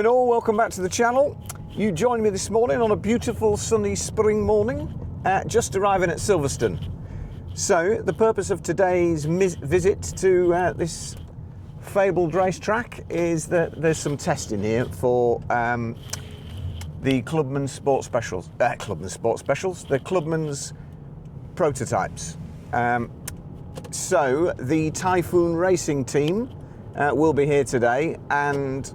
Morning all, welcome back to the channel. You joined me this morning on a beautiful sunny spring morning, just arriving at Silverstone. So the purpose of today's visit to this fabled racetrack is that there's some testing here for the Clubmans Sport Specials, the Clubmans prototypes. So the Typhoon Racing Team will be here today, and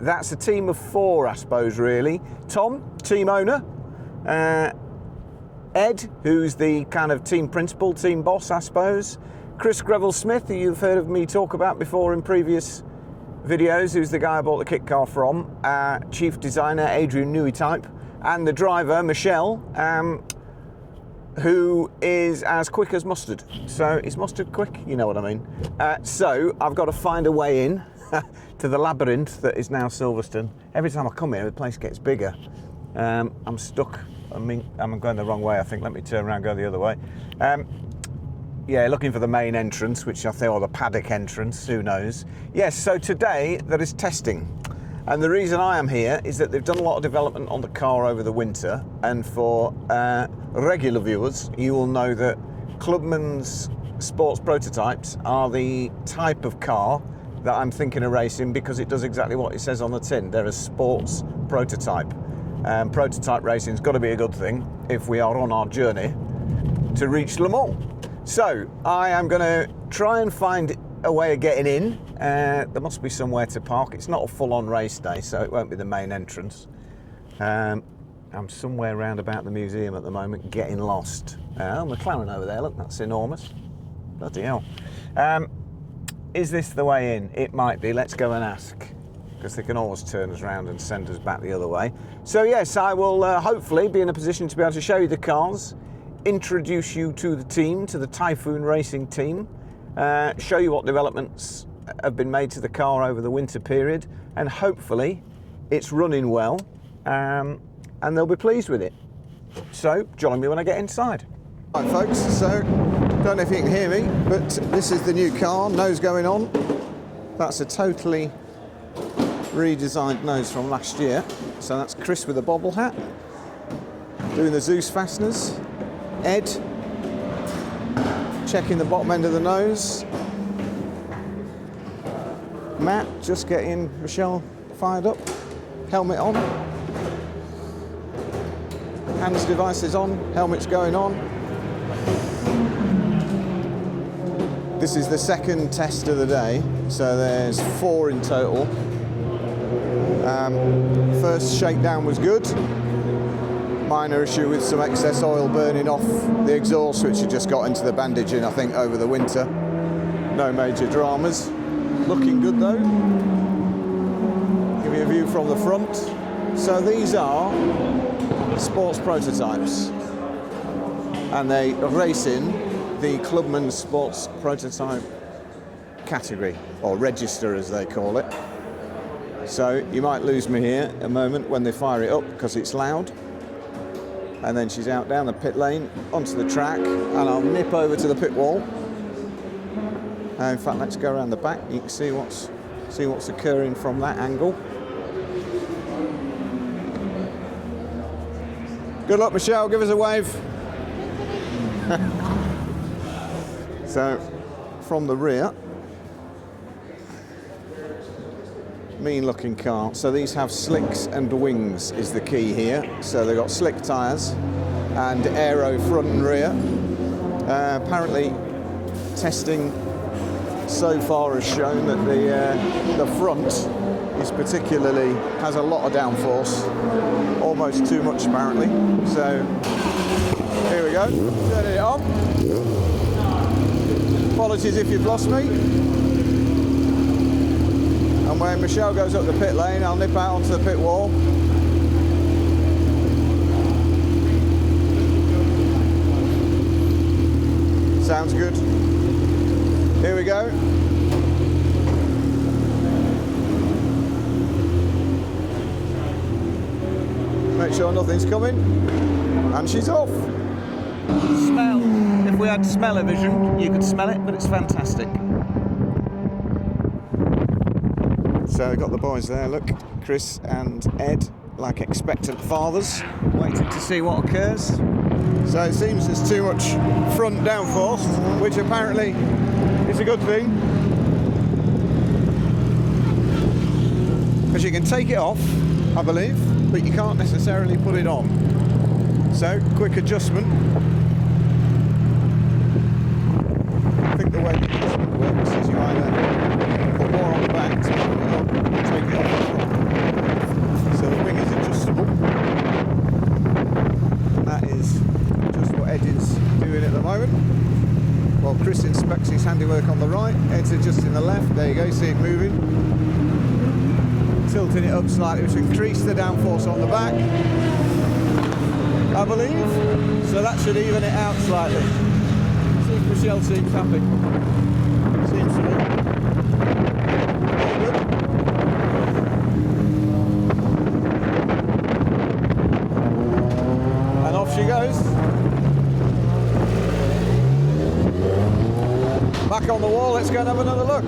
that's a team of four, I suppose, really. Tom, team owner, Ed, who's the kind of team principal, team boss, I suppose, Chris Greville-Smith, who you've heard of me talk about before in previous videos, who's the guy I bought the kit car from, chief designer Adrian Newey type, and the driver Michelle, who is as quick as mustard. So is mustard quick? You know what I mean. So I've got to find a way in to the labyrinth that is now Silverstone. Every time I come here, the place gets bigger. I'm stuck. I'm going the wrong way, I think. Let me turn around and go the other way. Yeah, looking for the main entrance, which I think, or the paddock entrance, who knows. Yes, so today there is testing. And the reason I am here is that they've done a lot of development on the car over the winter. And for regular viewers, you will know that Clubman's sports prototypes are the type of car that I'm thinking of racing, because it does exactly what it says on the tin. They're a sports prototype. Prototype racing's got to be a good thing if we are on our journey to reach Le Mans. So I am going to try and find a way of getting in. There must be somewhere to park. It's not a full-on race day, so it won't be the main entrance. I'm somewhere round about the museum at the moment, getting lost. Oh, McLaren over there, look, that's enormous. Bloody hell. Is this the way in? It might be. Let's go and ask, because they can always turn us around and send us back the other way. So yes, I will hopefully be in a position to be able to show you the cars, introduce you to the team, to the Typhoon Racing Team, show you what developments have been made to the car over the winter period, and hopefully it's running well, and they'll be pleased with it. So join me when I get inside. Right folks, so don't know if you can hear me, but this is the new car, nose going on. That's a totally redesigned nose from last year. So that's Chris with a bobble hat, doing the Zeus fasteners. Ed, checking the bottom end of the nose. Matt, just getting Michelle fired up. Helmet on. Hands devices on, helmet's going on. This is the second test of the day, so there's 4 in total. First shakedown was good. Minor issue with some excess oil burning off the exhaust, which had just got into the bandaging, I think, over the winter. No major dramas. Looking good though. Give you a view from the front. So these are sports prototypes, and they race in the Clubman Sports Prototype category, or register as they call it. So you might lose me here a moment when they fire it up, because it's loud. And then she's out down the pit lane onto the track, and I'll nip over to the pit wall. In fact, let's go around the back. You can see what's occurring from that angle. Good luck, Michelle. Give us a wave. So, from the rear, mean looking car. So these have slicks and wings is the key here. So they've got slick tyres and aero front and rear. Apparently testing so far has shown that the front is has a lot of downforce, almost too much apparently. So here we go, turning it on. Apologies if you've lost me. And when Michelle goes up the pit lane, I'll nip out onto the pit wall. Sounds good. Here we go. Make sure nothing's coming. And she's off. Smell. If we had smell-o-vision, you could smell it, but it's fantastic. So we've got the boys there, look, Chris and Ed, like expectant fathers, waiting to see what occurs. So it seems there's too much front downforce, which apparently is a good thing, because you can take it off, I believe, but you can't necessarily put it on. So, quick adjustment. I think the way the adjustment works is you either put more on the back to open it up, or take it off. So the wing is adjustable. And that is just what Ed is doing at the moment. While Chris inspects his handiwork on the right, Ed's adjusting the left. There you go, see it moving. Tilting it up slightly to increase the downforce on the back, I believe. So that should even it out slightly. See if Michelle seems happy. Seems to be. Very good. And off she goes. Back on the wall, let's go and have another look.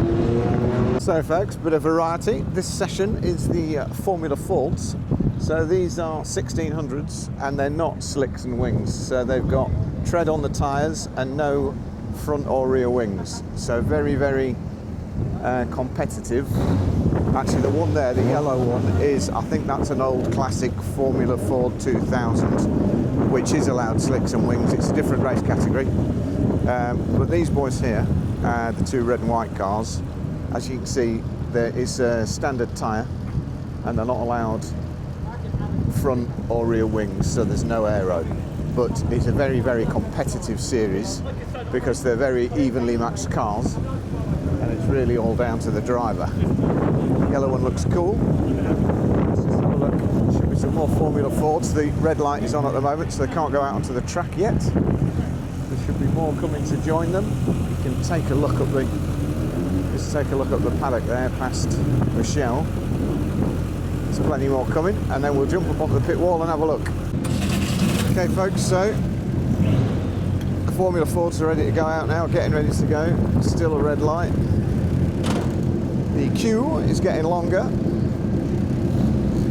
So folks, bit of variety. This session is the Formula Fords. So these are 1600s and they're not slicks and wings. So they've got tread on the tyres and no front or rear wings. So very, very competitive. Actually the one there, the yellow one, is, I think that's an old classic Formula Ford 2000, which is allowed slicks and wings. It's a different race category. But these boys here, the two red and white cars, as you can see, there is a standard tyre and they're not allowed front or rear wings, so there's no aero. But it's a very, very competitive series because they're very evenly matched cars and it's really all down to the driver. Yellow one looks cool. Let's just have a look. Should be some more Formula Fords. The red light is on at the moment, so they can't go out onto the track yet. There should be more coming to join them. You can take a look up the paddock there past Michelle. There's plenty more coming, and then we'll jump up onto the pit wall and have a look. Okay folks, so the Formula Fords are ready to go out now, getting ready to go. Still a red light. The queue is getting longer.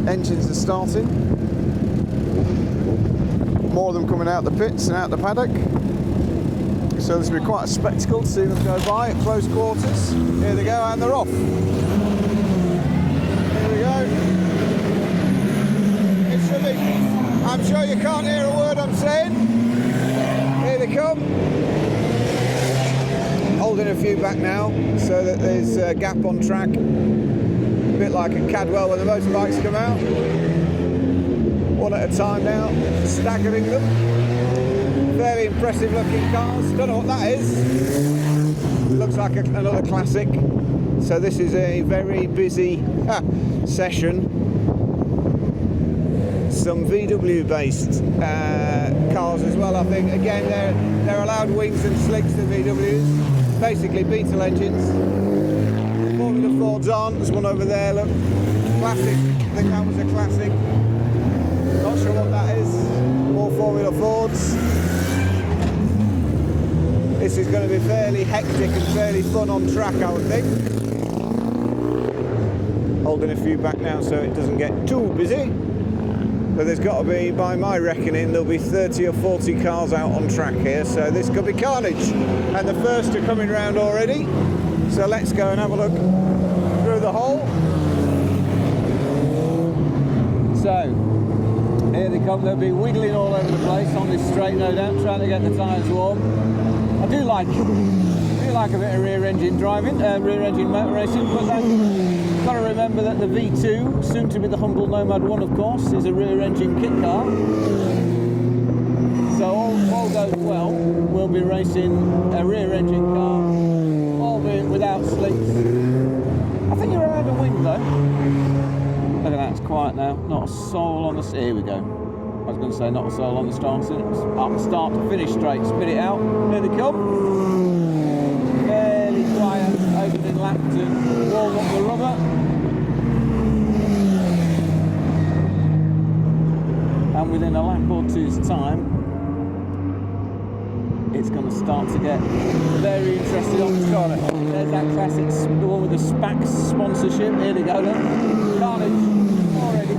Engines are starting. More of them coming out the pits and out the paddock. So this will be quite a spectacle to see them go by at close quarters. Here they go, and they're off. Here we go. It should be. I'm sure you can't hear a word I'm saying. Here they come. Holding a few back now so that there's a gap on track. A bit like at Cadwell when the motorbikes come out. One at a time now, staggering them. Fairly impressive looking cars. Don't know what that is. Looks like another classic. So this is a very busy session. Some VW based cars as well, I think. Again, they're allowed wings and slicks, the VWs. Basically Beetle engines. Formula Fords on. There's one over there, look. Classic. I think that was a classic. Not sure what that is. More Formula Fords. This is going to be fairly hectic and fairly fun on track, I would think. Holding a few back now so it doesn't get too busy. But there's got to be, by my reckoning, there'll be 30 or 40 cars out on track here, so this could be carnage. And the first are coming round already. So let's go and have a look through the hole. So, here they come. They'll be wiggling all over the place on this straight, no doubt, trying to get the tyres warm. I do like a bit of rear engine driving, rear engine motor racing, but then got to remember that the V2, soon to be the Humble Nomad 1 of course, is a rear engine kit car. So all goes well, we'll be racing a rear engine car, albeit without slicks. I think you're allowed a wing though. Look at that, it's quiet now, not a soul on the... Here we go. I was going to say not a soul on the start to finish straight, spit it out, here they come. Fairly quiet, opening lap to warm up the rubber. And within a lap or two's time, it's going to start to get very interested on this corner. There's that classic, the one with the SPAC sponsorship. Here we go, look. Carnage already.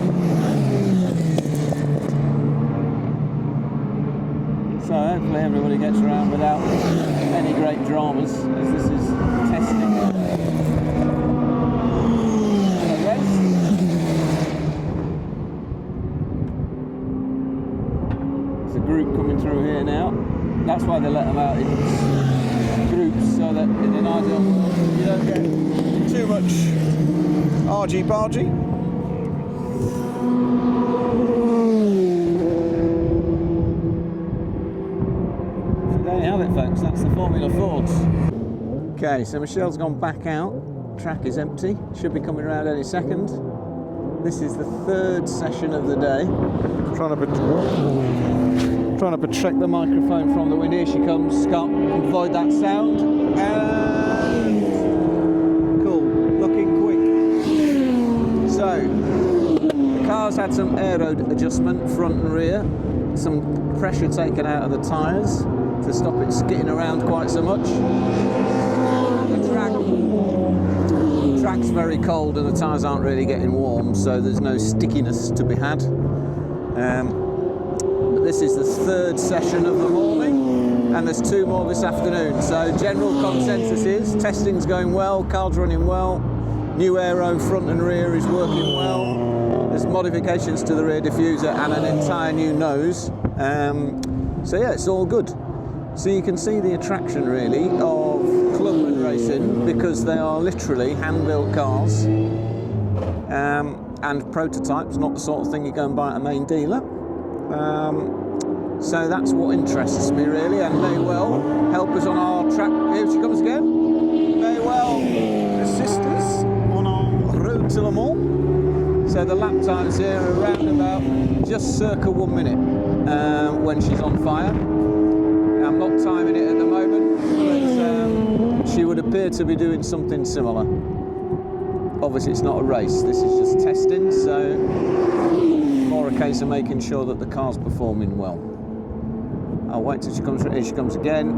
So hopefully everybody gets around without any great dramas, as this is testing. There's a group coming through here now. That's why they let them out in groups, so that in an ideal world you don't get too much argy-bargy. There you have it, folks, that's the Formula Fords. Okay, so Michelle's gone back out, track is empty, should be coming around any second. This is the third session of the day. Trying to protect the microphone from the wind. Here she comes, Scott, avoid that sound. And cool, looking quick. So, the car's had some aero adjustment, front and rear, some pressure taken out of the tyres to stop it skidding around quite so much. The track's very cold and the tyres aren't really getting warm, so there's no stickiness to be had. But this is the third session of the morning, and there's 2 more this afternoon. So general consensus is testing's going well, car's running well, new aero front and rear is working well. There's modifications to the rear diffuser and an entire new nose. So yeah, it's all good. So you can see the attraction really of Clubman racing, because they are literally hand-built cars and prototypes, not the sort of thing you go and buy at a main dealer. So that's what interests me really, and may well help us on our track. Here she comes again. May well assist us on our road to Le Mans. So the lap times here are around about just circa 1 minute when she's on fire. I'm not timing it at the moment, but she would appear to be doing something similar. Obviously it's not a race, this is just testing, so more a case of making sure that the car's performing well. I'll wait till she comes through. Here she comes again.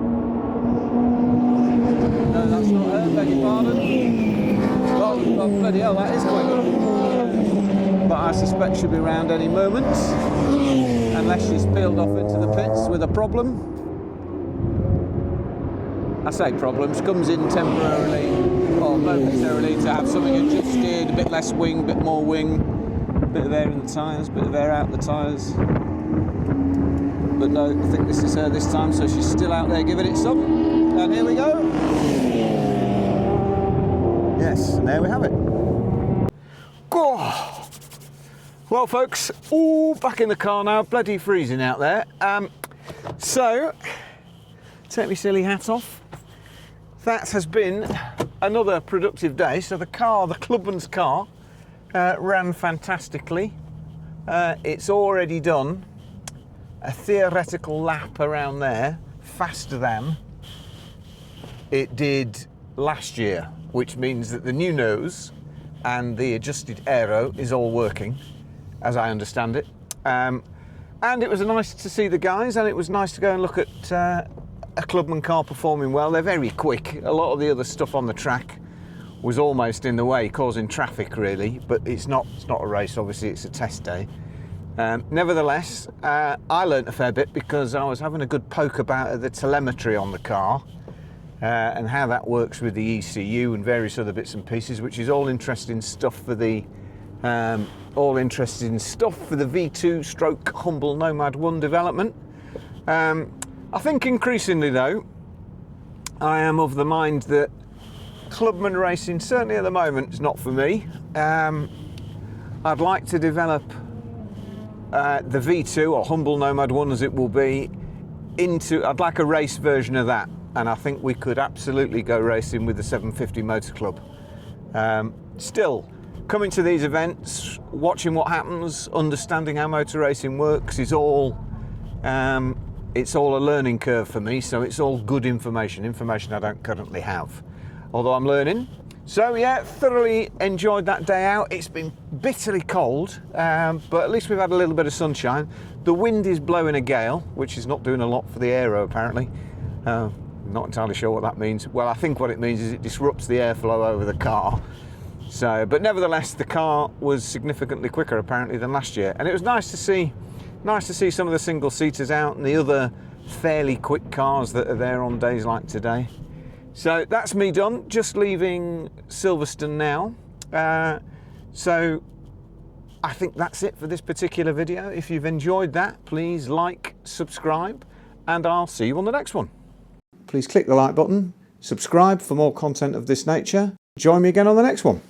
No, that's not her, beg your pardon. Oh, bloody hell, that is quick. But I suspect she'll be around any moment, unless she's peeled off into the pits with a problem. I say problems, comes in temporarily or momentarily to have something adjusted, a bit less wing, a bit more wing, a bit of air in the tyres, a bit of air out the tyres. But no, I think this is her this time, so she's still out there giving it some. And here we go. Yes, and there we have it. Oh. Well, folks, all back in the car now, bloody freezing out there. So, take my silly hat off. That has been another productive day. So the Clubman's car, ran fantastically. It's already done a theoretical lap around there faster than it did last year, which means that the new nose and the adjusted aero is all working, as I understand it. And it was nice to see the guys, and it was nice to go and look at a Clubman car performing well. They're very quick. A lot of the other stuff on the track was almost in the way, causing traffic really, but it's not a race, obviously it's a test day. Nevertheless, I learnt a fair bit because I was having a good poke about at the telemetry on the car and how that works with the ECU and various other bits and pieces, which is all interesting stuff for the V2 / Humble Nomad 1 development. I think increasingly though, I am of the mind that Clubman racing, certainly at the moment, is not for me. I'd like to develop the V2 or Humble Nomad 1 as it will be I'd like a race version of that, and I think we could absolutely go racing with the 750 Motor Club. Still, coming to these events, watching what happens, understanding how motor racing works is all it's all a learning curve for me, so it's all good information I don't currently have, although I'm learning. So yeah, thoroughly enjoyed that day out. It's been bitterly cold, but at least we've had a little bit of sunshine. The wind is blowing a gale, which is not doing a lot for the aero apparently. Not entirely sure what that means. Well, I think what it means is it disrupts the airflow over the car. So, but nevertheless, the car was significantly quicker apparently than last year, and it was nice to see some of the single seaters out and the other fairly quick cars that are there on days like today. So that's me done. Just leaving Silverstone now. So I think that's it for this particular video. If you've enjoyed that, please like, subscribe, and I'll see you on the next one. Please click the like button, subscribe for more content of this nature. Join me again on the next one.